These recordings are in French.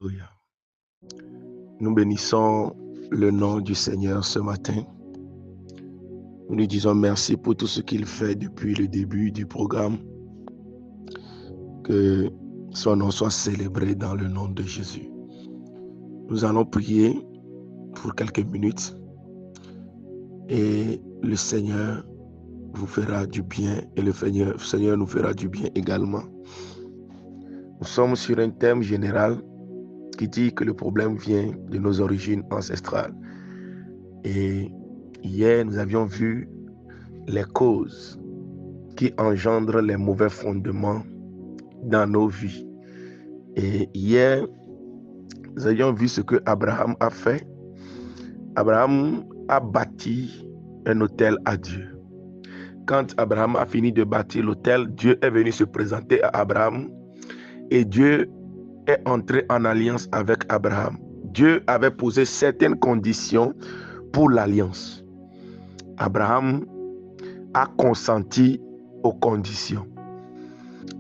Alléluia. Nous bénissons le nom du Seigneur ce matin. Nous lui disons merci pour tout ce qu'il fait depuis le début du programme. Que son nom soit célébré dans le nom de Jésus. Nous allons prier pour quelques minutes et le Seigneur vous fera du bien et le Seigneur nous fera du bien également. Nous sommes sur un thème général qui dit que le problème vient de nos origines ancestrales. Et hier, nous avions vu les causes qui engendrent les mauvais fondements dans nos vies. Et hier, nous avions vu ce que Abraham a fait. Abraham a bâti un autel à Dieu. Quand Abraham a fini de bâtir l'autel, Dieu est venu se présenter à Abraham et Dieu est entré en alliance avec Abraham. Dieu avait posé certaines conditions pour l'alliance. Abraham a consenti aux conditions.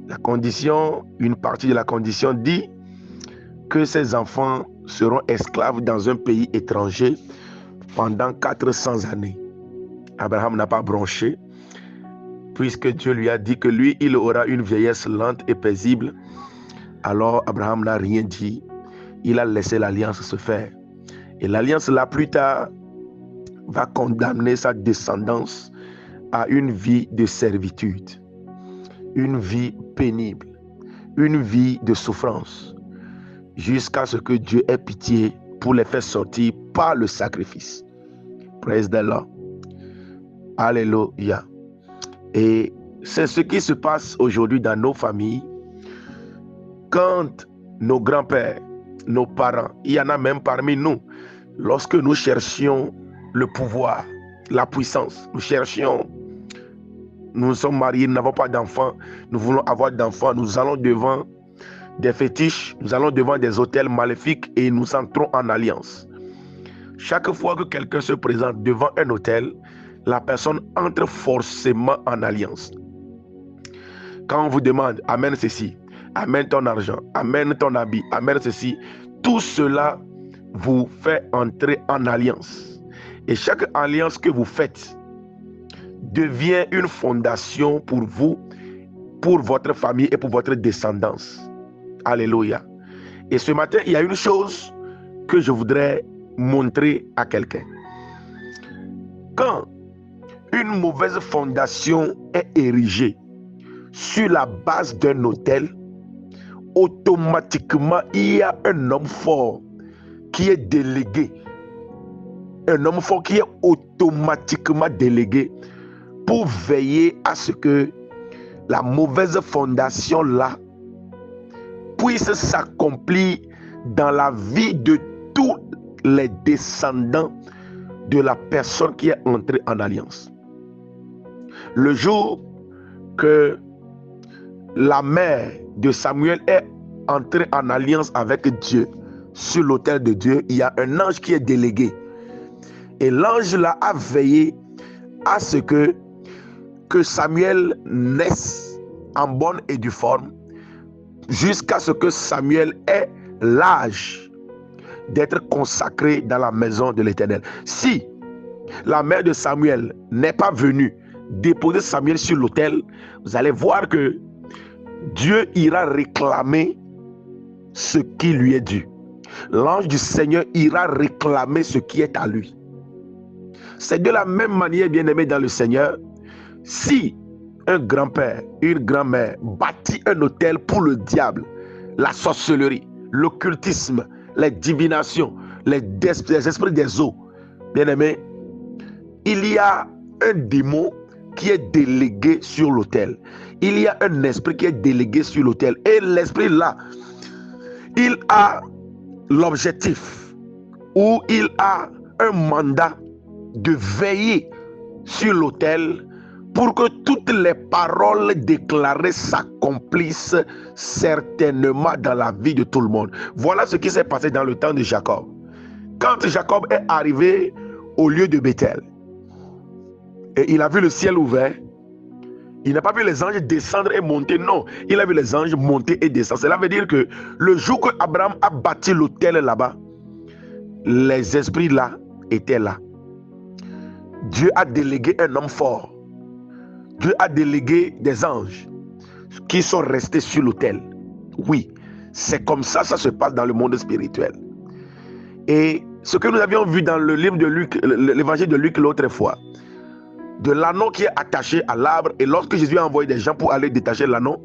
La condition, une partie de la condition dit que ses enfants seront esclaves dans un pays étranger pendant 400 années. Abraham n'a pas bronché, puisque Dieu lui a dit que lui, il aura une vieillesse lente et paisible. Alors Abraham n'a rien dit. Il a laissé l'alliance se faire. Et l'alliance là, plus tard, va condamner sa descendance à une vie de servitude, une vie pénible, une vie de souffrance, jusqu'à ce que Dieu ait pitié pour les faire sortir par le sacrifice. Praise the Lord. Alléluia. Et c'est ce qui se passe aujourd'hui dans nos familles. Quand nos grands-pères, nos parents, il y en a même parmi nous, lorsque nous cherchions le pouvoir, la puissance, nous sommes mariés, nous n'avons pas d'enfants, nous voulons avoir d'enfants, nous allons devant des fétiches, nous allons devant des autels maléfiques et nous entrons en alliance. Chaque fois que quelqu'un se présente devant un autel, la personne entre forcément en alliance. Quand on vous demande, amène ceci, amène ton argent, amène ton habit, amène ceci, tout cela vous fait entrer en alliance. Et chaque alliance que vous faites devient une fondation pour vous, pour votre famille et pour votre descendance. Alléluia. Et ce matin, il y a une chose que je voudrais montrer à quelqu'un. Quand une mauvaise fondation est érigée sur la base d'un autel, automatiquement, il y a un homme fort qui est délégué. Un homme fort qui est automatiquement délégué pour veiller à ce que la mauvaise fondation là puisse s'accomplir dans la vie de tous les descendants de la personne qui est entrée en alliance. Le jour que la mère de Samuel est entrée en alliance avec Dieu sur l'autel de Dieu, il y a un ange qui est délégué. Et l'ange là a veillé à ce que Samuel naisse en bonne et due forme jusqu'à ce que Samuel ait l'âge d'être consacré dans la maison de l'Éternel. Si la mère de Samuel n'est pas venue déposer Samuel sur l'autel, vous allez voir que Dieu ira réclamer ce qui lui est dû. L'ange du Seigneur ira réclamer ce qui est à lui. C'est de la même manière, bien-aimé dans le Seigneur, si un grand-père, une grand-mère bâtit un autel pour le diable, la sorcellerie, l'occultisme, les divinations, les esprits des eaux, bien-aimé, il y a un démon qui est délégué sur l'autel. Il y a un esprit qui est délégué sur l'autel. Et l'esprit là, il a l'objectif ou il a un mandat de veiller sur l'autel pour que toutes les paroles déclarées s'accomplissent certainement dans la vie de tout le monde. Voilà ce qui s'est passé dans le temps de Jacob. Quand Jacob est arrivé au lieu de Bethel, et il a vu le ciel ouvert, Il n'a pas vu les anges descendre et monter, non. Il a vu les anges monter et descendre. Cela veut dire que le jour que Abraham a bâti l'autel là-bas, les esprits là étaient là. Dieu a délégué un homme fort. Dieu a délégué des anges qui sont restés sur l'autel. Oui, c'est comme ça se passe dans le monde spirituel. Et ce que nous avions vu dans le livre de Luc, l'évangile de Luc l'autre fois, de l'anneau qui est attaché à l'arbre, et lorsque Jésus a envoyé des gens pour aller détacher l'anneau,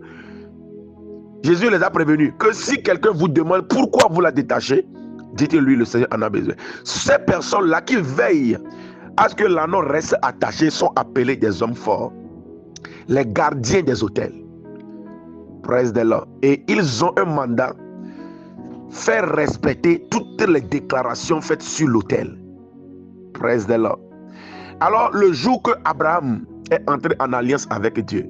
Jésus les a prévenus que si quelqu'un vous demande pourquoi vous la détachez, dites-lui, le Seigneur en a besoin. Ces personnes-là qui veillent à ce que l'anneau reste attaché sont appelés des hommes forts, les gardiens des autels. Praise the Lord. Et ils ont un mandat: faire respecter toutes les déclarations faites sur l'autel. Praise the Lord. Alors, le jour que Abraham est entré en alliance avec Dieu,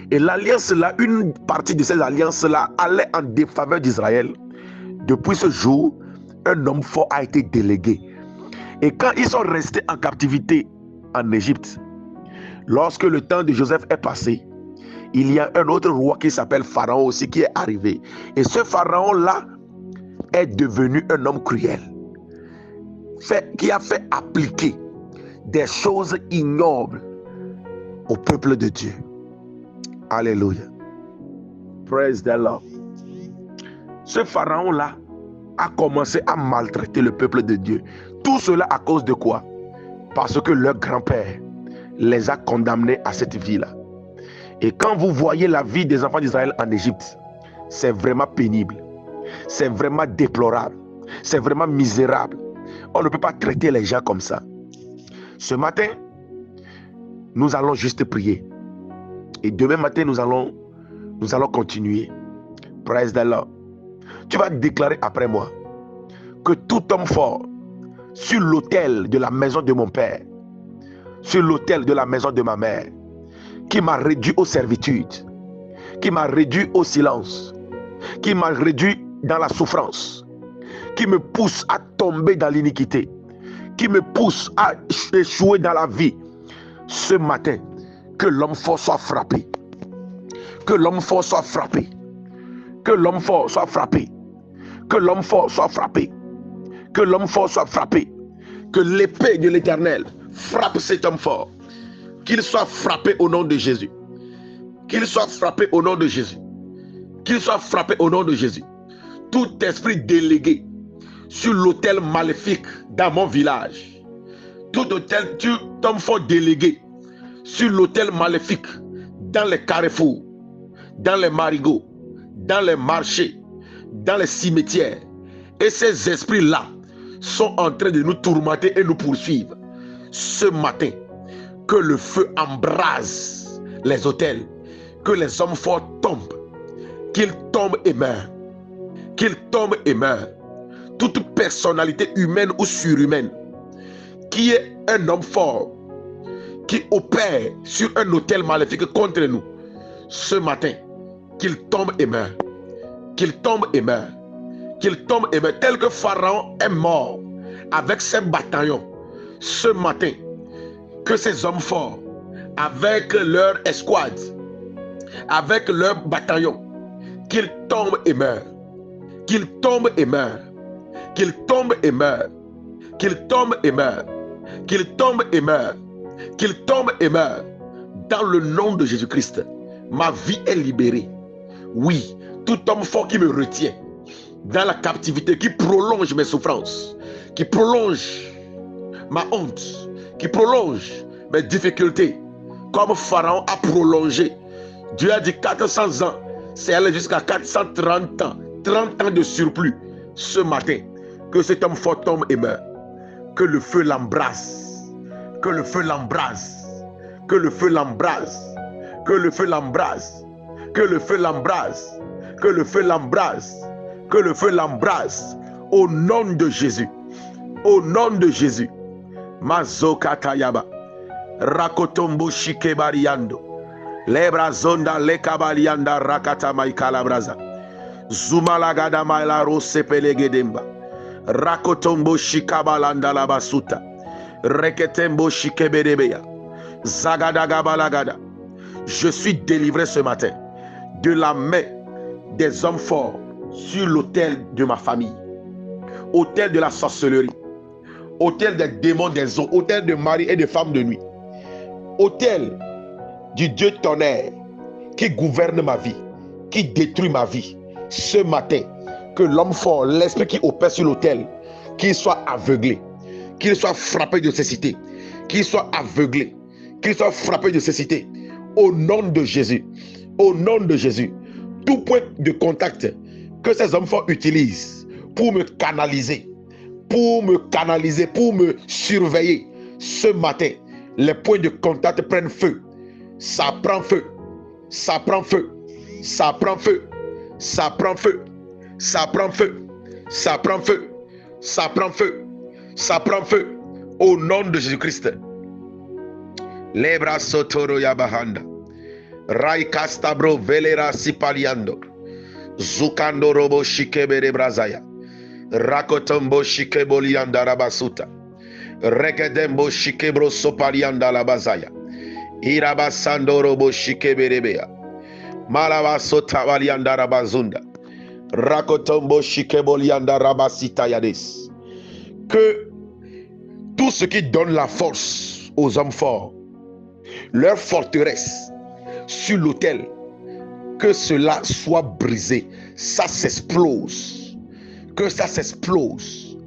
et l'alliance-là, une partie de ces alliances-là allait en défaveur d'Israël, depuis ce jour, un homme fort a été délégué. Et quand ils sont restés en captivité en Égypte, lorsque le temps de Joseph est passé, il y a un autre roi qui s'appelle Pharaon aussi qui est arrivé. Et ce Pharaon-là est devenu un homme cruel, qui a fait appliquer des choses ignobles au peuple de Dieu. Alléluia. Praise the Lord. Ce Pharaon-là a commencé à maltraiter le peuple de Dieu. Tout cela à cause de quoi? Parce que leur grand-père les a condamnés à cette vie-là. Et quand vous voyez la vie des enfants d'Israël en Égypte, c'est vraiment pénible. C'est vraiment déplorable. C'est vraiment misérable. On ne peut pas traiter les gens comme ça. Ce matin, nous allons juste prier. Et demain matin, nous allons continuer. Praise the Lord. Tu vas déclarer après moi que tout homme fort sur l'autel de la maison de mon père, sur l'autel de la maison de ma mère, qui m'a réduit aux servitudes, qui m'a réduit au silence, qui m'a réduit dans la souffrance, qui me pousse à tomber dans l'iniquité, qui me pousse à échouer dans la vie, ce matin, que l'homme fort soit frappé. Que l'homme fort soit frappé. Que l'homme fort soit frappé. Que l'homme fort soit frappé. Que l'homme fort soit frappé. Que l'épée de l'Éternel frappe cet homme fort. Qu'il soit frappé au nom de Jésus. Qu'il soit frappé au nom de Jésus. Qu'il soit frappé au nom de Jésus. Tout esprit délégué sur l'autel maléfique dans mon village. Tout homme fort délégué sur l'autel maléfique dans les carrefours, dans les marigots, dans les marchés, dans les cimetières. Et ces esprits-là sont en train de nous tourmenter et nous poursuivre. Ce matin, que le feu embrase les autels, que les hommes forts tombent, qu'ils tombent et meurent, qu'ils tombent et meurent. Toute personnalité humaine ou surhumaine qui est un homme fort, qui opère sur un autel maléfique contre nous, ce matin, qu'il tombe et meurt, qu'il tombe et meurt, qu'il tombe et meurt, tel que Pharaon est mort avec ses bataillons. Ce matin, que ces hommes forts, avec leur escouade, avec leur bataillon, qu'ils tombent et meurent, qu'ils tombent et meurent, qu'ils tombent et meurent, qu'ils tombent et meurent, qu'ils tombent et meurent, qu'ils tombent et meurent. Dans le nom de Jésus-Christ, ma vie est libérée. Oui, tout homme fort qui me retient dans la captivité, qui prolonge mes souffrances, qui prolonge ma honte, qui prolonge mes difficultés, comme Pharaon a prolongé. Dieu a dit 400 ans, c'est allé jusqu'à 430 ans, 30 ans de surplus. Ce matin, que cet homme fort tombe et meurt. Que le feu l'embrase. Que le feu l'embrase. Que le feu l'embrase. Que le feu l'embrase. Que le feu l'embrase. Que le feu l'embrase. Que le feu l'embrase. Au nom de Jésus. Au nom de Jésus. Mazokatayaba. Rakotombo shikebariando. Lebrazonda lekabalianda rakata maikalabraza. Zumalagada mailaro sepelegedemba. Rakotombo shikabalanda la basuta. Reketembo shikebedebeya. Zagadaga balagada. Je suis délivré ce matin de la main des hommes forts sur l'autel de ma famille, autel de la sorcellerie, autel des démons des eaux, autel de mari et de femmes de nuit, autel du Dieu tonnerre qui gouverne ma vie, qui détruit ma vie. Ce matin, que l'homme fort, l'esprit qui opère sur l'autel, qu'il soit aveuglé, qu'il soit frappé de cécité, qu'il soit aveuglé, qu'il soit frappé de cécité. Au nom de Jésus, au nom de Jésus, tout point de contact que ces hommes forts utilisent pour me canaliser, pour me surveiller, ce matin, les points de contact prennent feu. Ça prend feu, ça prend feu, ça prend feu, ça prend feu, ça prend feu, ça prend feu, ça prend feu, ça prend feu, au nom de Jésus-Christ. Lebra sotoro yabahanda, raikastabro velera sipaliando, zukando robo shikebere brazaya, rakotombo shikebolianda rabasuta, regedembo shikebro sopalianda labazaya, irabasando robo shikeberebea, malabasota valianda rabazunda, rakotombo shikebolianda rabasita yades. Que tout ce qui donne la force aux hommes forts, leur forteresse sur l'autel, que cela soit brisé, ça s'explose, que ça s'explose,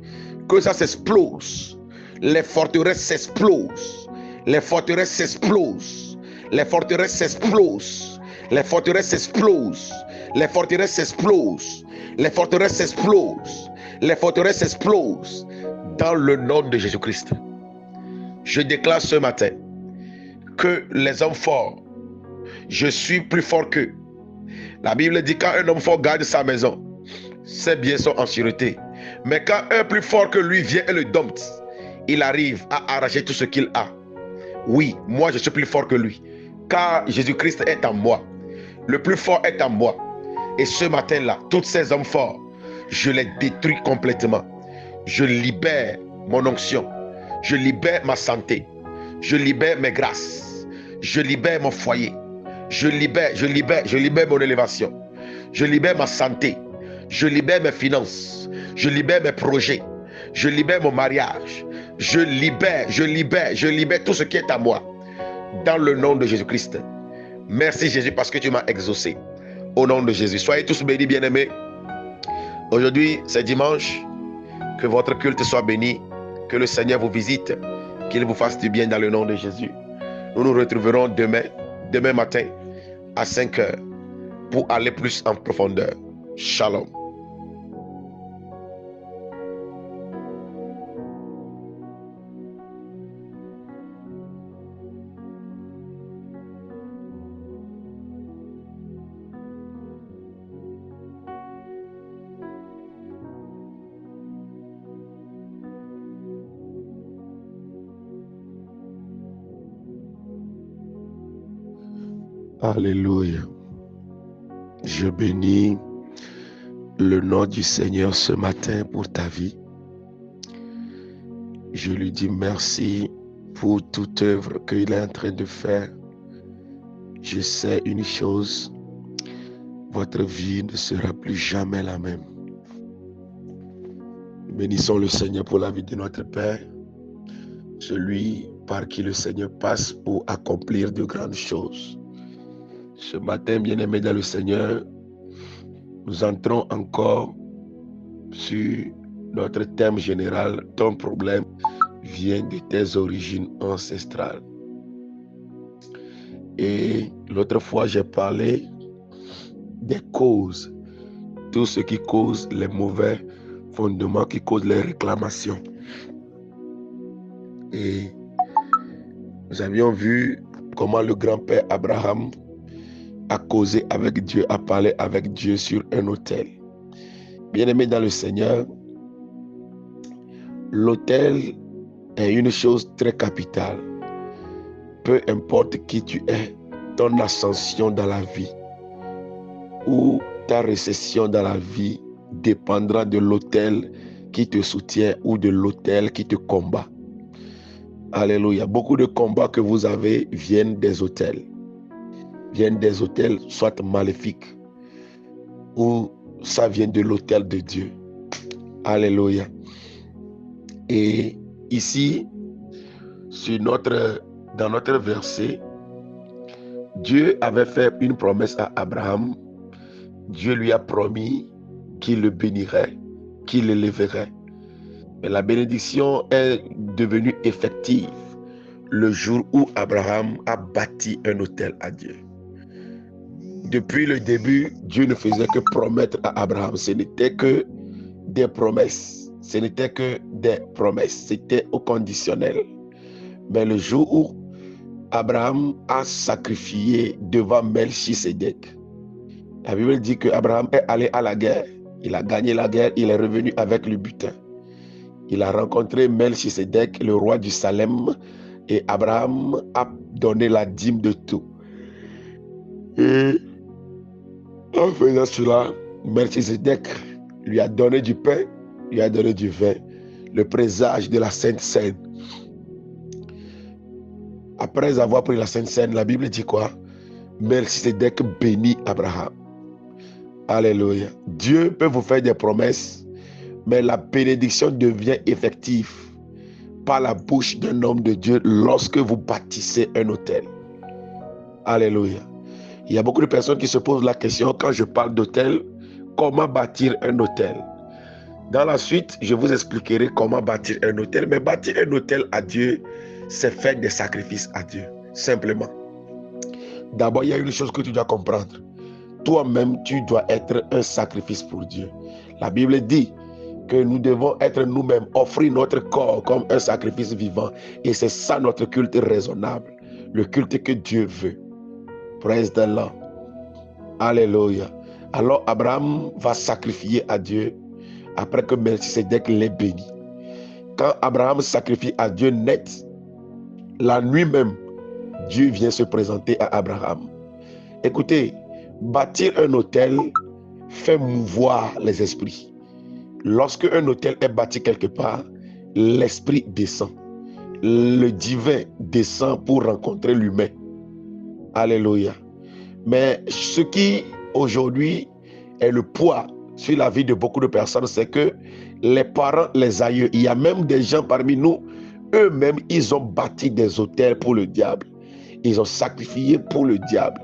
que ça s'explose, les forteresses s'explosent, les forteresses s'explosent, les forteresses s'explosent, les forteresses s'explosent, les forteresses s'explosent, les forteresses s'explosent, les forteresses s'explosent, dans le nom de Jésus-Christ. Je déclare ce matin que les hommes forts, je suis plus fort qu'eux. La Bible dit quand un homme fort garde sa maison, ses biens sont en sûreté. Mais quand un plus fort que lui vient et le dompte, il arrive à arracher tout ce qu'il a. Oui, moi je suis plus fort que lui, car Jésus-Christ est en moi. Le plus fort est en moi. Et ce matin-là, tous ces hommes forts, je les détruis complètement. Je libère mon onction. Je libère ma santé. Je libère mes grâces. Je libère mon foyer. Je libère mon élévation. Je libère ma santé. Je libère mes finances. Je libère mes projets. Je libère mon mariage. Je libère tout ce qui est à moi. Dans le nom de Jésus-Christ. Merci Jésus parce que tu m'as exaucé. Au nom de Jésus. Soyez tous bénis, bien-aimés. Aujourd'hui, c'est dimanche. Que votre culte soit béni. Que le Seigneur vous visite. Qu'il vous fasse du bien dans le nom de Jésus. Nous nous retrouverons demain matin à 5 heures pour aller plus en profondeur. Shalom. Alléluia. Je bénis le nom du Seigneur ce matin pour ta vie. Je lui dis merci pour toute œuvre qu'il est en train de faire. Je sais une chose, votre vie ne sera plus jamais la même. Bénissons le Seigneur pour la vie de notre Père, celui par qui le Seigneur passe pour accomplir de grandes choses. Ce matin, bien-aimés dans le Seigneur, nous entrons encore sur notre thème général. Ton problème vient de tes origines ancestrales. Et l'autre fois, j'ai parlé des causes, tout ce qui cause les mauvais fondements, qui cause les réclamations. Et nous avions vu comment le grand-père Abraham a causé avec Dieu, a parlé avec Dieu sur un autel. Bien-aimé dans le Seigneur, l'autel est une chose très capitale. Peu importe qui tu es, ton ascension dans la vie ou ta récession dans la vie dépendra de l'autel qui te soutient ou de l'autel qui te combat. Alléluia. Beaucoup de combats que vous avez viennent des autels. viennent des autels soit maléfiques ou ça vient de l'autel de Dieu. Alléluia. Et ici, dans notre verset, Dieu avait fait une promesse à Abraham. Dieu lui a promis qu'il le bénirait, qu'il l'élèverait. Mais la bénédiction est devenue effective le jour où Abraham a bâti un autel à Dieu. Depuis le début, Dieu ne faisait que promettre à Abraham. Ce n'était que des promesses. Ce n'était que des promesses. C'était au conditionnel. Mais le jour où Abraham a sacrifié devant Melchisedec, la Bible dit qu'Abraham est allé à la guerre. Il a gagné la guerre. Il est revenu avec le butin. Il a rencontré Melchisedec, le roi du Salem, et Abraham a donné la dîme de tout. Et en faisant cela, Melchisedec lui a donné du pain, lui a donné du vin, le présage de la Sainte Seine. Après avoir pris la Sainte Seine, la Bible dit quoi? Melchisedec bénit Abraham. Alléluia. Dieu peut vous faire des promesses, mais la bénédiction devient effective par la bouche d'un homme de Dieu lorsque vous bâtissez un autel. Alléluia. Il y a beaucoup de personnes qui se posent la question quand je parle d'autel, comment bâtir un autel? Dans la suite, je vous expliquerai comment bâtir un autel. Mais bâtir un autel à Dieu, c'est faire des sacrifices à Dieu, simplement. D'abord, il y a une chose que tu dois comprendre. Toi-même, tu dois être un sacrifice pour Dieu. La Bible dit que nous devons être nous-mêmes, offrir notre corps comme un sacrifice vivant. Et c'est ça notre culte raisonnable, le culte que Dieu veut. Praise the Lord. Alléluia. Alors Abraham va sacrifier à Dieu après que Melchisedec l'ait béni. Quand Abraham sacrifie à Dieu net, la nuit même, Dieu vient se présenter à Abraham. Écoutez, bâtir un autel fait mouvoir les esprits. Lorsque un autel est bâti quelque part, l'esprit descend. Le divin descend pour rencontrer l'humain. Alléluia. Mais ce qui aujourd'hui est le poids sur la vie de beaucoup de personnes, c'est que les parents, les aïeux, il y a même des gens parmi nous, eux-mêmes, ils ont bâti des autels pour le diable. Ils ont sacrifié pour le diable.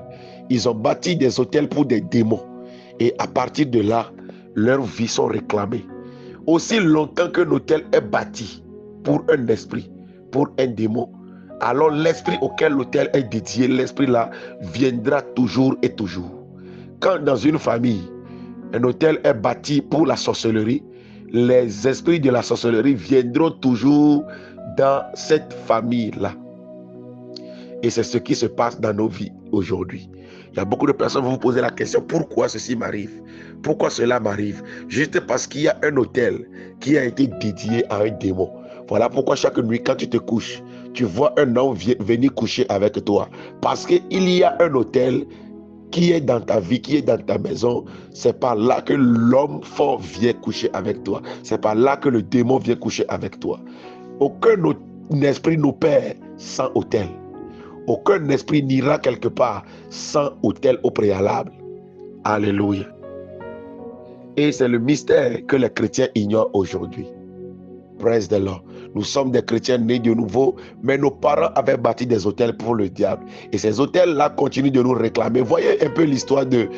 Ils ont bâti des autels pour des démons. Et à partir de là, leurs vies sont réclamées. Aussi longtemps qu'un autel est bâti pour un esprit, pour un démon, alors l'esprit auquel l'autel est dédié, l'esprit-là viendra toujours et toujours. Quand dans une famille, un autel est bâti pour la sorcellerie, les esprits de la sorcellerie viendront toujours dans cette famille-là. Et c'est ce qui se passe dans nos vies aujourd'hui. Il y a beaucoup de personnes qui vont vous poser la question, pourquoi ceci m'arrive? Pourquoi cela m'arrive? Juste parce qu'il y a un autel qui a été dédié à un démon. Voilà pourquoi chaque nuit, quand tu te couches, tu vois un homme venir coucher avec toi. Parce qu'il y a un autel qui est dans ta vie, qui est dans ta maison. C'est par là que l'homme fort vient coucher avec toi. C'est par là que le démon vient coucher avec toi. Aucun esprit n'opère sans autel. Aucun esprit n'ira quelque part sans autel au préalable. Alléluia. Et c'est le mystère que les chrétiens ignorent aujourd'hui. Praise the Lord. Nous sommes des chrétiens nés de nouveau, mais nos parents avaient bâti des autels pour le diable. Et ces autels-là continuent de nous réclamer. Voyez un peu l'histoire de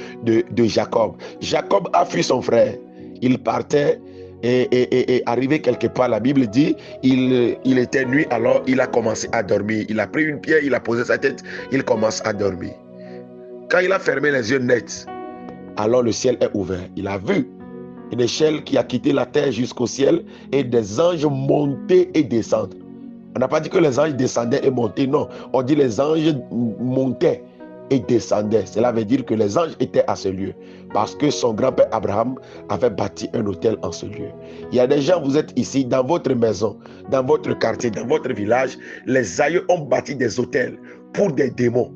Jacob. Jacob a fui son frère. Il partait et arrivé quelque part, la Bible dit, il était nuit, alors il a commencé à dormir. Il a pris une pierre, il a posé sa tête, il commence à dormir. Quand il a fermé les yeux nets, alors le ciel est ouvert. Il a vu une échelle qui a quitté la terre jusqu'au ciel et des anges montaient et descendent. On n'a pas dit que les anges descendaient et montaient, non. On dit les anges montaient et descendaient. Cela veut dire que les anges étaient à ce lieu parce que son grand-père Abraham avait bâti un autel en ce lieu. Il y a des gens, vous êtes ici, dans votre maison, dans votre quartier, dans votre village, les aïeux ont bâti des autels pour des démons.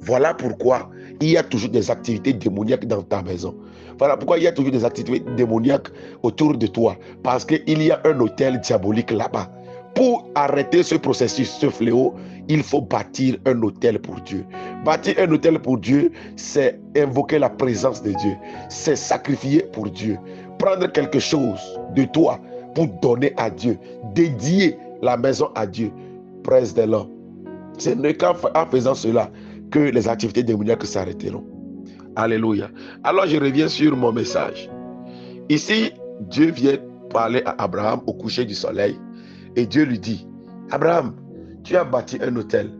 Voilà pourquoi il y a toujours des activités démoniaques dans ta maison. Voilà pourquoi il y a toujours des activités démoniaques autour de toi. Parce qu'il y a un autel diabolique là-bas. Pour arrêter ce processus, ce fléau, il faut bâtir un autel pour Dieu. Bâtir un autel pour Dieu, c'est invoquer la présence de Dieu. C'est sacrifier pour Dieu. Prendre quelque chose de toi pour donner à Dieu. Dédier la maison à Dieu. Praise the Lord. Ce n'est qu'en faisant cela que les activités démoniaques s'arrêteront. Alléluia. Alors je reviens sur mon message. Ici, Dieu vient parler à Abraham au coucher du soleil. Et Dieu lui dit, Abraham, tu as bâti un autel.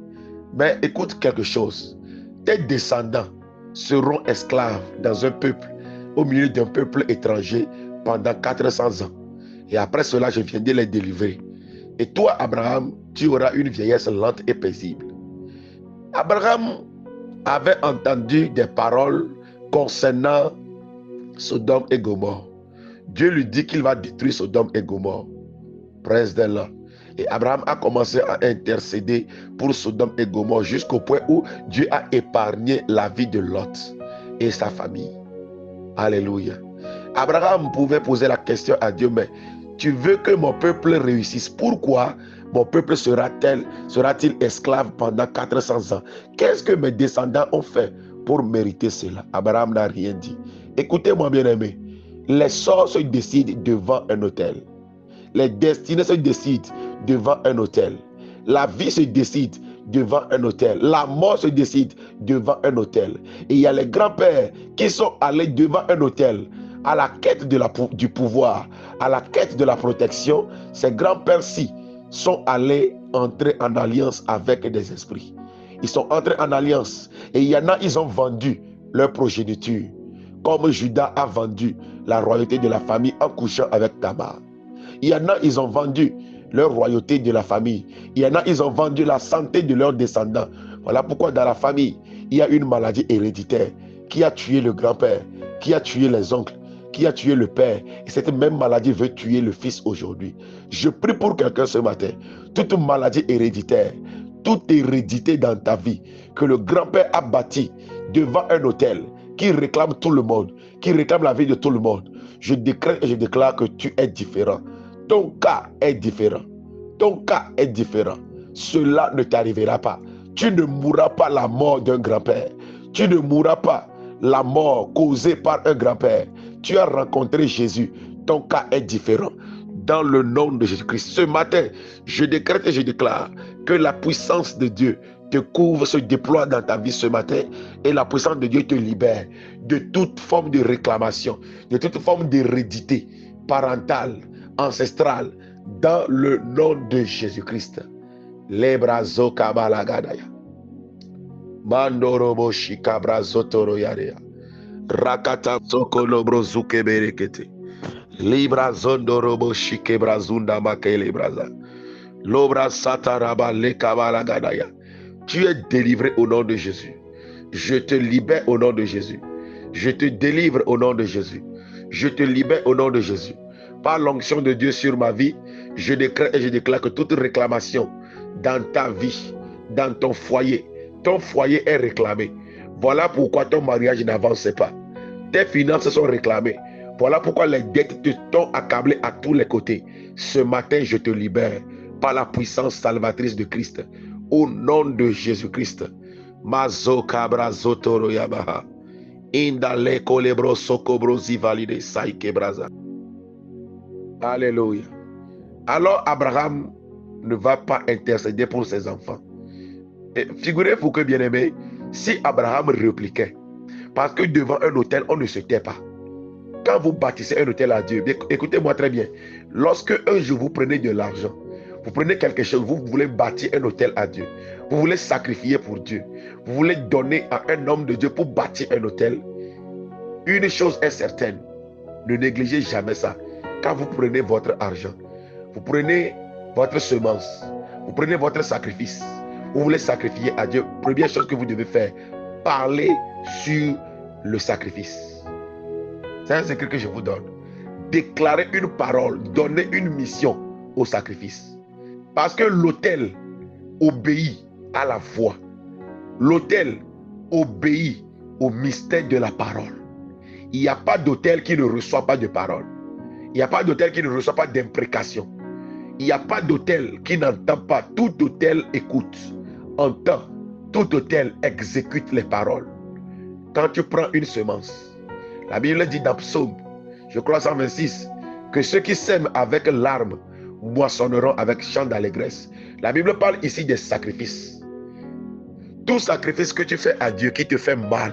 Mais écoute quelque chose. Tes descendants seront esclaves dans un peuple, au milieu d'un peuple étranger pendant 400 ans. Et après cela, je viendrai les délivrer. Et toi, Abraham, tu auras une vieillesse lente et paisible. Abraham avait entendu des paroles concernant Sodome et Gomorrhe. Dieu lui dit qu'il va détruire Sodome et Gomorrhe. Praise the Lord. Et Abraham a commencé à intercéder pour Sodome et Gomorrhe jusqu'au point où Dieu a épargné la vie de Lot et sa famille. Alléluia. Abraham pouvait poser la question à Dieu, mais tu veux que mon peuple réussisse. Pourquoi mon peuple sera-t-il esclave pendant 400 ans? Qu'est-ce que mes descendants ont fait pour mériter cela? Abraham n'a rien dit. Écoutez-moi, bien-aimé. Les sorts se décident devant un autel. Les destinées se décident devant un autel. La vie se décide devant un autel. La mort se décide devant un autel. Et il y a les grands-pères qui sont allés devant un autel à la quête du pouvoir, à la quête de la protection. Ces grands-pères-ci sont allés entrer en alliance avec des esprits. Ils sont entrés en alliance. Et il y en a, ils ont vendu leur progéniture. Comme Judas a vendu la royauté de la famille en couchant avec Tamar. Il y en a, ils ont vendu leur royauté de la famille. Il y en a, ils ont vendu la santé de leurs descendants. Voilà pourquoi dans la famille, il y a une maladie héréditaire qui a tué le grand-père, qui a tué les oncles, qui a tué le père. Et cette même maladie veut tuer le fils aujourd'hui. Je prie pour quelqu'un ce matin. Toute maladie héréditaire, toute hérédité dans ta vie que le grand-père a bâti devant un autel qui réclame tout le monde, qui réclame la vie de tout le monde. Je décrète et je déclare que tu es différent. Ton cas est différent. Ton cas est différent. Cela ne t'arrivera pas. Tu ne mourras pas la mort d'un grand-père. Tu ne mourras pas la mort causée par un grand-père. Tu as rencontré Jésus. Ton cas est différent. Dans le nom de Jésus-Christ. Ce matin, je décrète et je déclare que la puissance de Dieu te couvre, se déploie dans ta vie ce matin, et la puissance de Dieu te libère de toute forme de réclamation, de toute forme d'hérédité parentale, ancestrale, dans le nom de Jésus-Christ. Lebrazo kabalagadaya. Mandorobo shikabrazo toroyarea. Rakata sokolobro zukeberekete. Libra zondorobo shikebrazunda makelebraza. Lobra sataraba lekabalagadaya. Tu es délivré au nom de Jésus. Je te libère au nom de Jésus. Je te délivre au nom de Jésus. Je te libère au nom de Jésus. Par l'onction de Dieu sur ma vie, je décrète et je déclare que toute réclamation dans ta vie, dans ton foyer est réclamé. Voilà pourquoi ton mariage n'avance pas. Tes finances sont réclamées. Voilà pourquoi les dettes te t'ont accablé à tous les côtés. Ce matin, je te libère par la puissance salvatrice de Christ. Au nom de Jésus-Christ. Mazo kabra zotoro yabaha. Indale kolebro sokobro zivalide saike braza. Alléluia. Alors Abraham ne va pas intercéder pour ses enfants. Et figurez-vous que, bien aimé, si Abraham répliquait, parce que devant un autel, on ne se tait pas. Quand vous bâtissez un autel à Dieu, écoutez-moi très bien. Lorsque un jour vous prenez de l'argent, vous prenez quelque chose, vous voulez bâtir un autel à Dieu, vous voulez sacrifier pour Dieu, vous voulez donner à un homme de Dieu pour bâtir un autel, une chose est certaine, ne négligez jamais ça. Quand vous prenez votre argent, vous prenez votre semence, vous prenez votre sacrifice, vous voulez sacrifier à Dieu, première chose que vous devez faire, parler sur le sacrifice. C'est un secret que je vous donne. Déclarer une parole, donner une mission au sacrifice. Parce que l'autel obéit à la voix. L'autel obéit au mystère de la parole. Il n'y a pas d'autel qui ne reçoit pas de parole. Il n'y a pas d'autel qui ne reçoit pas d'imprécation. Il n'y a pas d'autel qui n'entend pas. Tout autel écoute, entend. Tout autel exécute les paroles. Quand tu prends une semence, la Bible dit dans Psaume, je crois 126, que ceux qui sèment avec larmes moissonneront avec chant d'allégresse. La Bible parle ici des sacrifices. Tout sacrifice que tu fais à Dieu qui te fait mal,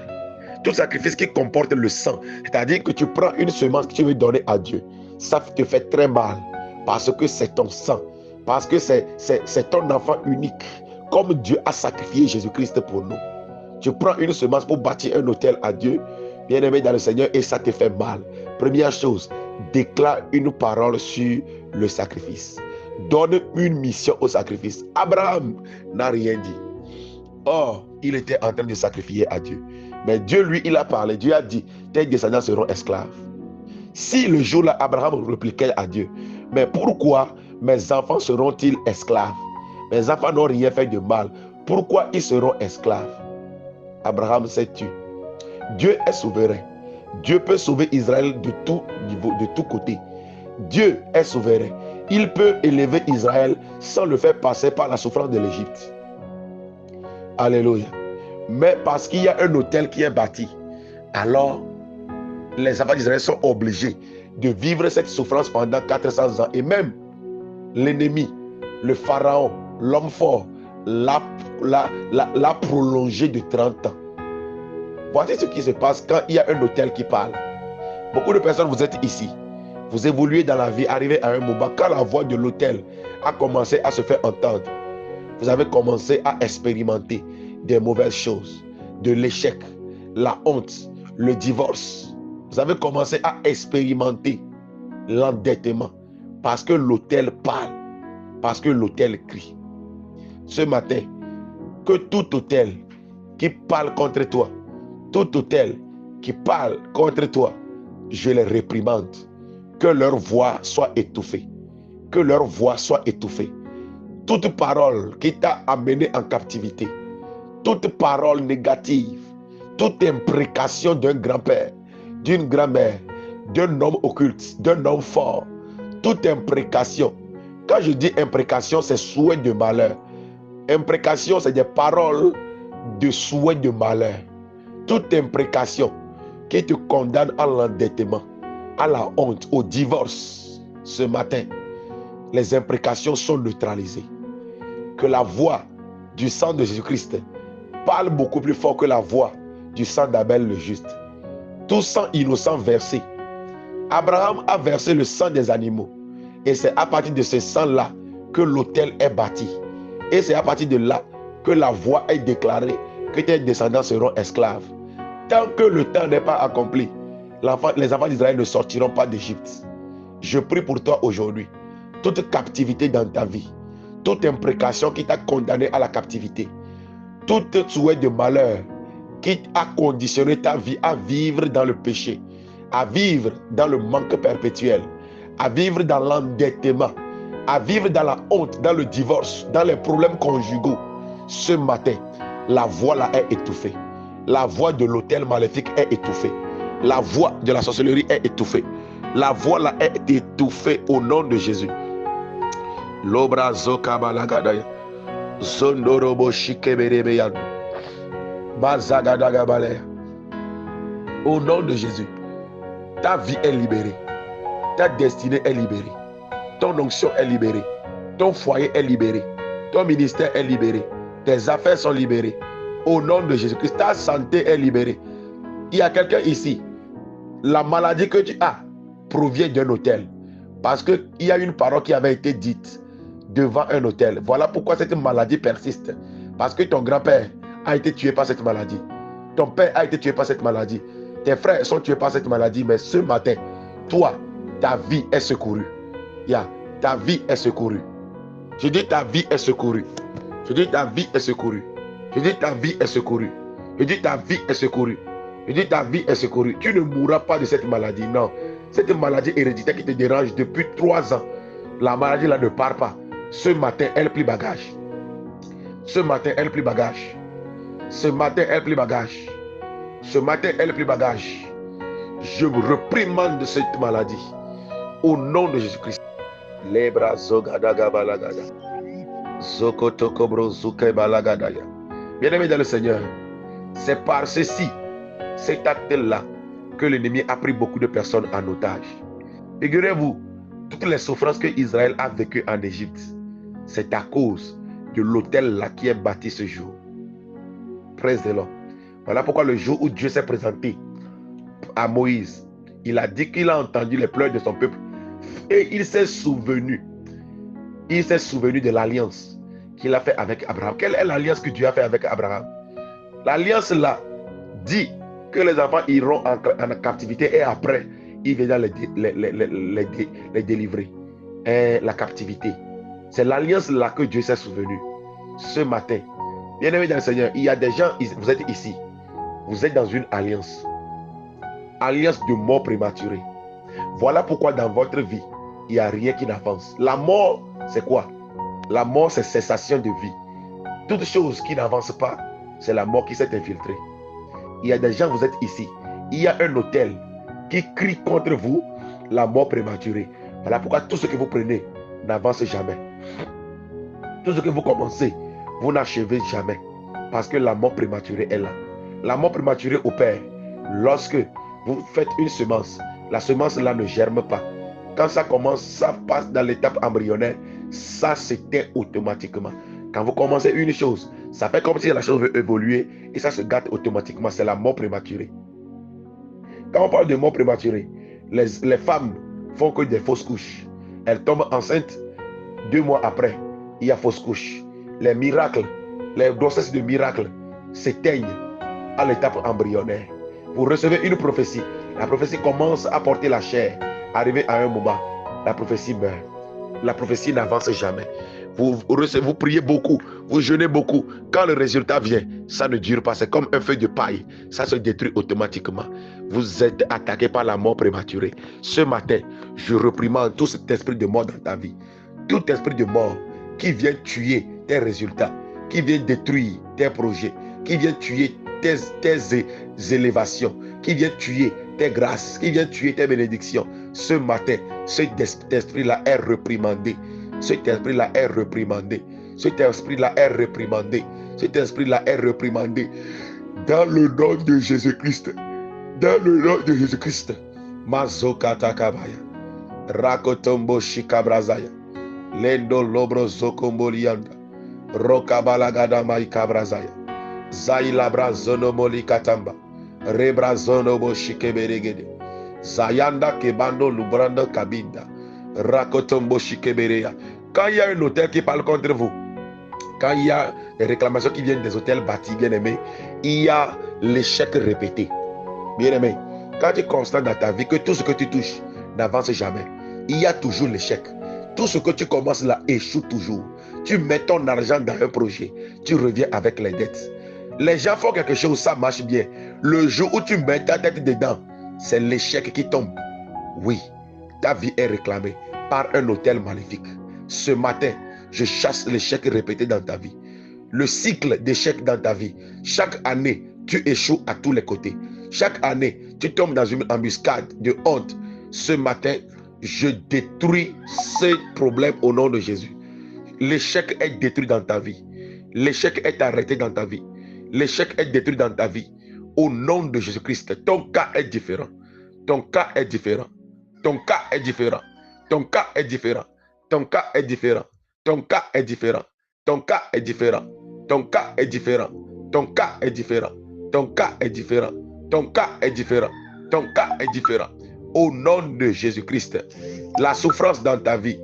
tout sacrifice qui comporte le sang, c'est-à-dire que tu prends une semence que tu veux donner à Dieu, ça te fait très mal parce que c'est ton sang, parce que c'est ton enfant unique, comme Dieu a sacrifié Jésus-Christ pour nous. Tu prends une semence pour bâtir un autel à Dieu, bien-aimé dans le Seigneur, et ça te fait mal. Première chose, déclare une parole sur le sacrifice. Donne une mission au sacrifice. Abraham n'a rien dit. Or, il était en train de sacrifier à Dieu. Mais Dieu, lui, il a parlé. Dieu a dit, tes descendants seront esclaves. Si le jour-là, Abraham répliquait à Dieu, mais pourquoi mes enfants seront-ils esclaves? Mes enfants n'ont rien fait de mal. Pourquoi ils seront esclaves? Abraham s'est tué. Dieu est souverain. Dieu peut sauver Israël de tout niveau, de tout côté. Dieu est souverain. Il peut élever Israël sans le faire passer par la souffrance de l'Égypte. Alléluia. Mais parce qu'il y a un autel qui est bâti, alors les enfants d'Israël sont obligés de vivre cette souffrance pendant 400 ans. Et même l'ennemi, le pharaon, l'homme fort, l'a prolongé de 30 ans. Voici ce qui se passe quand il y a un autel qui parle. Beaucoup de personnes, vous êtes ici. Vous évoluez dans la vie, arrivez à un moment, quand la voix de l'autel a commencé à se faire entendre, vous avez commencé à expérimenter des mauvaises choses, de l'échec, la honte, le divorce. Vous avez commencé à expérimenter l'endettement parce que l'autel parle, parce que l'autel crie. Ce matin, que tout autel qui parle contre toi, tout autel qui parle contre toi, je les réprimande. Que leur voix soit étouffée. Que leur voix soit étouffée. Toute parole qui t'a amené en captivité, toute parole négative, toute imprécation d'un grand-père, d'une grand-mère, d'un homme occulte, d'un homme fort, toute imprécation. Quand je dis imprécation, c'est souhait de malheur. Imprécation, c'est des paroles de souhait de malheur. Toute imprécation qui te condamne à l'endettement, à la honte, au divorce, ce matin, les imprécations sont neutralisées. Que la voix du sang de Jésus-Christ parle beaucoup plus fort que la voix du sang d'Abel le juste. Tout sang innocent versé. Abraham a versé le sang des animaux. Et c'est à partir de ce sang-là que l'autel est bâti. Et c'est à partir de là que la voix est déclarée que tes descendants seront esclaves. Tant que le temps n'est pas accompli, les enfants d'Israël ne sortiront pas d'Égypte. Je prie pour toi aujourd'hui. Toute captivité dans ta vie, toute imprécation qui t'a condamné à la captivité, tout souhait de malheur qui a conditionné ta vie à vivre dans le péché, à vivre dans le manque perpétuel, à vivre dans l'endettement, à vivre dans la honte, dans le divorce, dans les problèmes conjugaux. Ce matin, la voix là est étouffée. La voix de l'autel maléfique est étouffée. La voix de la sorcellerie est étouffée. La voix là est étouffée au nom de Jésus. L'obrazo kabalagadaya. Zondorobo shikeberebeyan. Mazagadagabalaya. Au nom de Jésus, ta vie est libérée. Ta destinée est libérée. Ton onction est libérée. Ton foyer est libéré. Ton ministère est libéré. Tes affaires sont libérées. Au nom de Jésus-Christ, ta santé est libérée. Il y a quelqu'un ici. La maladie que tu as provient d'un autel. Parce qu'il y a une parole qui avait été dite devant un autel. Voilà pourquoi cette maladie persiste. Parce que ton grand-père a été tué par cette maladie. Ton père a été tué par cette maladie. Tes frères sont tués par cette maladie. Mais ce matin, toi, ta vie est secourue. Ta vie est secourue. Je dis ta vie est secourue. Je dis ta vie est secourue. Je dis ta vie est secourue. Je dis ta vie est secourue. Je dis ta vie est secourue. Tu ne mourras pas de cette maladie. Non. Cette maladie héréditaire qui te dérange depuis 3 ans. La maladie là ne part pas. Ce matin, elle plie bagage. Ce matin, elle plie bagage. Ce matin, elle plie bagage. Ce matin, elle plie bagage. Je me réprimande de cette maladie. Au nom de Jésus-Christ. Lebra zogadaga balagada. Zoko tokobro zuke balagadaya. Bien-aimés dans le Seigneur, c'est par ceci, cet acte-là, que l'ennemi a pris beaucoup de personnes en otage. Figurez-vous, toutes les souffrances que Israël a vécues en Égypte, c'est à cause de l'autel là qui est bâti ce jour. Praise the Lord. Voilà pourquoi le jour où Dieu s'est présenté à Moïse, il a dit qu'il a entendu les pleurs de son peuple et il s'est souvenu. Il s'est souvenu de l'alliance qu'il a fait avec Abraham. Quelle est l'alliance que Dieu a fait avec Abraham? L'alliance là dit que les enfants iront en captivité et après, il viendra les délivrer. Et la captivité. C'est l'alliance là que Dieu s'est souvenu. Ce matin, bien-aimés dans le Seigneur, il y a des gens, vous êtes ici. Vous êtes dans une alliance. Alliance de mort prématurée. Voilà pourquoi dans votre vie, il n'y a rien qui n'avance. La mort, c'est quoi? La mort, c'est cessation de vie. Toute chose qui n'avance pas, c'est la mort qui s'est infiltrée. Il y a des gens, vous êtes ici. Il y a un autel qui crie contre vous la mort prématurée. Voilà pourquoi tout ce que vous prenez n'avance jamais. Tout ce que vous commencez, vous n'achevez jamais. Parce que la mort prématurée est là. La mort prématurée opère lorsque vous faites une semence. La semence là ne germe pas. Quand ça commence, ça passe dans l'étape embryonnaire. Ça s'éteint automatiquement. Quand vous commencez une chose, ça fait comme si la chose veut évoluer et ça se gâte automatiquement. C'est la mort prématurée. Quand on parle de mort prématurée, les femmes font que des fausses couches. Elles tombent enceintes. 2 mois après, il y a fausse couche. Les miracles, les grossesses de miracles s'éteignent à l'étape embryonnaire. Vous recevez une prophétie. La prophétie commence à porter la chair. Arrivé à un moment, la prophétie meurt. La prophétie n'avance jamais. Vous priez beaucoup, vous jeûnez beaucoup. Quand le résultat vient, ça ne dure pas. C'est comme un feu de paille. Ça se détruit automatiquement. Vous êtes attaqué par la mort prématurée. Ce matin, je réprimande tout cet esprit de mort dans ta vie. Tout esprit de mort qui vient tuer tes résultats, qui vient détruire tes projets, qui vient tuer tes élévations, qui vient tuer tes grâces, qui vient tuer tes bénédictions. Ce matin, cet esprit-là est réprimandé. Cet esprit-là est réprimandé. Cet esprit-là est réprimandé. Cet esprit-là est réprimandé. Dans le nom de Jésus-Christ. Dans le nom de Jésus-Christ. Mazokata kabaya. Rakotombo shikabrazaya. Lendo lobro zokombolianda. Rokabalagada maikabrazaya. Zailabra zonomoli katamba. Rebra zonobo shikeberegede. Zayanda kebando lubrando kabinda. Rakotombo shikebereya. Quand il y a un hôtel qui parle contre vous, quand il y a des réclamations qui viennent des hôtels bâtis, bien aimés, il y a l'échec répété. Bien aimé, quand tu constates dans ta vie que tout ce que tu touches n'avance jamais, il y a toujours l'échec. Tout ce que tu commences là échoue toujours. Tu mets ton argent dans un projet, tu reviens avec les dettes. Les gens font quelque chose, ça marche bien. Le jour où tu mets ta tête dedans, c'est l'échec qui tombe. Oui, ta vie est réclamée par un hôtel maléfique. Ce matin, je chasse l'échec répété dans ta vie. Le cycle d'échec dans ta vie. Chaque année, tu échoues à tous les côtés. Chaque année, tu tombes dans une embuscade de honte. Ce matin, je détruis ce problème au nom de Jésus. L'échec est détruit dans ta vie. L'échec est arrêté dans ta vie. L'échec est détruit dans ta vie. Au nom de Jésus-Christ, ton cas est différent. Ton cas est différent. Ton cas est différent. Ton cas est différent. Ton cas est différent. Ton cas est différent. Ton cas est différent. Ton cas est différent. Ton cas est différent. Ton cas est différent. Ton cas est différent. Ton cas est différent. Au nom de Jésus-Christ, la souffrance dans ta vie,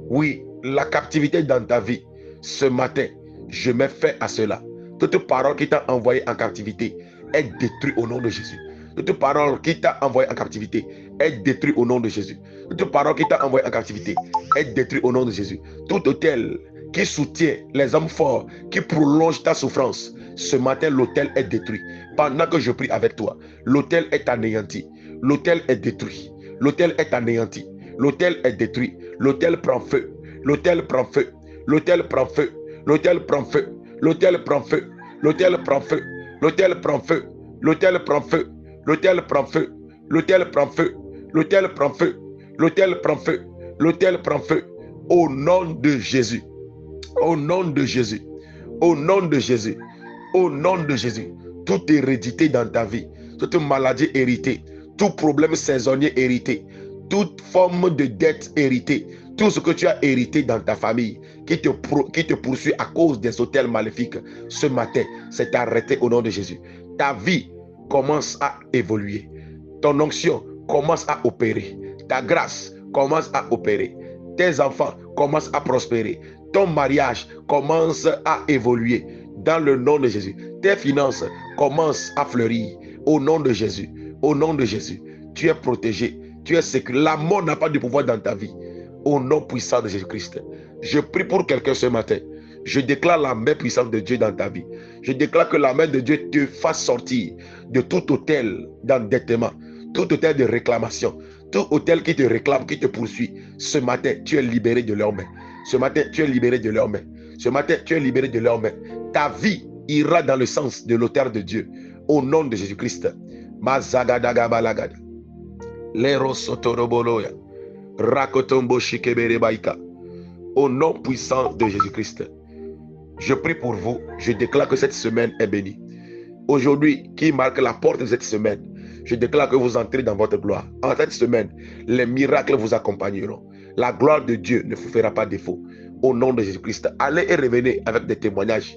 oui, la captivité dans ta vie, ce matin, je mets fin à cela. Toute parole qui t'a envoyé en captivité est détruite au nom de Jésus. Toute parole qui t'a envoyé en captivité est détruite au nom de Jésus. Toute parole qui t'a envoyé en captivité est détruite au nom de Jésus. Tout hôtel qui soutient les hommes forts, qui prolonge ta souffrance, ce matin, l'hôtel est détruit. Pendant que je prie avec toi, l'hôtel est anéanti. L'hôtel est détruit. L'hôtel est anéanti. L'hôtel est détruit. L'hôtel prend feu. L'hôtel prend feu. L'hôtel prend feu. L'hôtel prend feu. L'hôtel prend feu. L'hôtel prend feu. L'hôtel prend feu. L'hôtel prend feu. L'hôtel prend feu. L'hôtel prend feu. L'hôtel prend feu. L'hôtel prend feu. L'hôtel prend feu. Au nom de Jésus. Au nom de Jésus. Au nom de Jésus. Au nom de Jésus. Toute hérédité dans ta vie, toute maladie héritée, tout problème saisonnier hérité, toute forme de dette héritée, tout ce que tu as hérité dans ta famille, qui te poursuit à cause des hôtels maléfiques, ce matin, c'est arrêté au nom de Jésus. Ta vie commence à évoluer. Ton onction commence à opérer. Ta grâce commence à opérer. Tes enfants commencent à prospérer. Ton mariage commence à évoluer dans le nom de Jésus. Tes finances commencent à fleurir au nom de Jésus. Au nom de Jésus, tu es protégé, tu es sécurisé. La mort n'a pas de pouvoir dans ta vie. Au nom puissant de Jésus-Christ. Je prie pour quelqu'un ce matin. Je déclare la main puissante de Dieu dans ta vie. Je déclare que la main de Dieu te fasse sortir de tout hôtel d'endettement, tout hôtel de réclamation, tout hôtel qui te réclame, qui te poursuit. Ce matin, tu es libéré de leurs mains. Ce matin, tu es libéré de leurs mains. Ce matin, tu es libéré de leurs mains. Ta vie ira dans le sens de l'autel de Dieu. Au nom de Jésus-Christ. Mazagadagabalagada. Lerosotoroboya. Rakotombo shikeberebaika. Au nom puissant de Jésus-Christ. Je prie pour vous. Je déclare que cette semaine est bénie. Aujourd'hui, qui marque la porte de cette semaine, je déclare que vous entrez dans votre gloire. En cette semaine, les miracles vous accompagneront. La gloire de Dieu ne vous fera pas défaut. Au nom de Jésus-Christ, allez et revenez avec des témoignages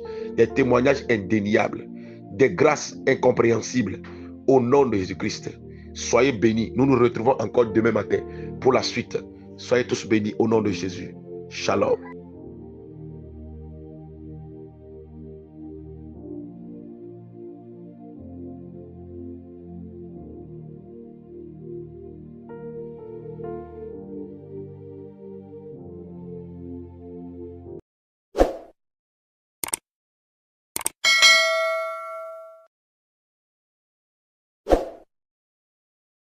indéniables, des grâces incompréhensibles. Au nom de Jésus-Christ, soyez bénis. Nous nous retrouvons encore demain matin pour la suite. Soyez tous bénis au nom de Jésus. Shalom.